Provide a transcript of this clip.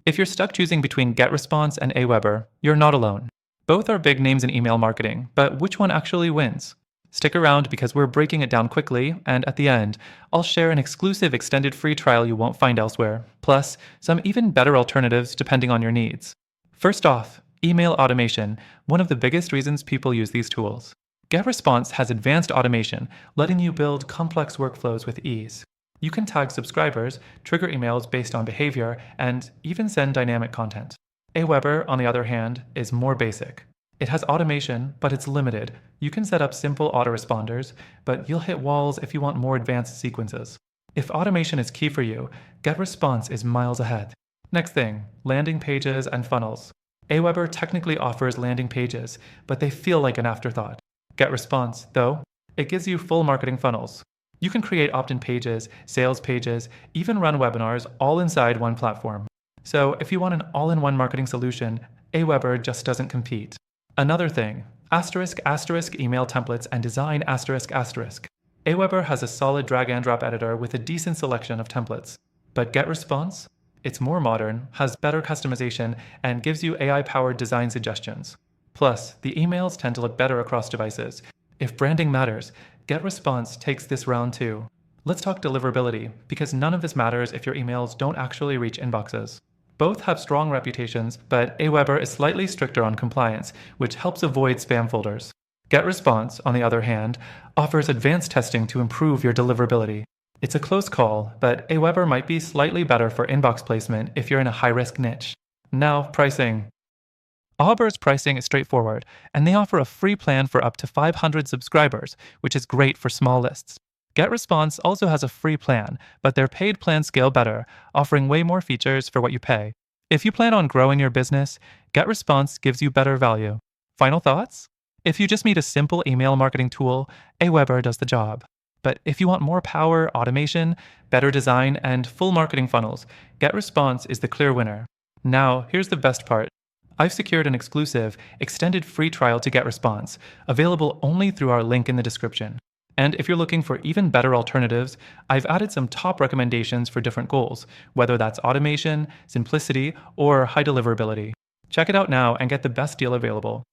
If you're stuck choosing between GetResponse and AWeber, you're not alone. Both are big names in email marketing, but which one actually wins? Stick around because we're breaking it down quickly, and at the end, I'll share an exclusive extended free trial you won't find elsewhere, plus some even better alternatives depending on your needs. First off, email automation, one of the biggest reasons people use these tools. GetResponse has advanced automation, letting you build complex workflows with ease. You can tag subscribers, trigger emails based on behavior, and even send dynamic content. AWeber, on the other hand, is more basic. It has automation, but it's limited. You can set up simple autoresponders, but you'll hit walls if you want more advanced sequences. If automation is key for you, GetResponse is miles ahead. Next thing, landing pages and funnels. AWeber technically offers landing pages, but they feel like an afterthought. GetResponse, though, it gives you full marketing funnels. You can create opt-in pages, sales pages, even run webinars all inside one platform. So if you want an all-in-one marketing solution, AWeber just doesn't compete. Another thing, *** email templates and design ***. AWeber has a solid drag and drop editor with a decent selection of templates. But GetResponse? It's more modern, has better customization, and gives you AI-powered design suggestions. Plus, the emails tend to look better across devices. If branding matters, GetResponse takes this round too. Let's talk deliverability, because none of this matters if your emails don't actually reach inboxes. Both have strong reputations, but AWeber is slightly stricter on compliance, which helps avoid spam folders. GetResponse, on the other hand, offers advanced testing to improve your deliverability. It's a close call, but AWeber might be slightly better for inbox placement if you're in a high-risk niche. Now, pricing. AWeber's pricing is straightforward, and they offer a free plan for up to 500 subscribers, which is great for small lists. GetResponse also has a free plan, but their paid plans scale better, offering way more features for what you pay. If you plan on growing your business, GetResponse gives you better value. Final thoughts? If you just need a simple email marketing tool, AWeber does the job. But if you want more power, automation, better design, and full marketing funnels, GetResponse is the clear winner. Now, here's the best part. I've secured an exclusive, extended free trial to GetResponse, available only through our link in the description. And if you're looking for even better alternatives, I've added some top recommendations for different goals, whether that's automation, simplicity, or high deliverability. Check it out now and get the best deal available.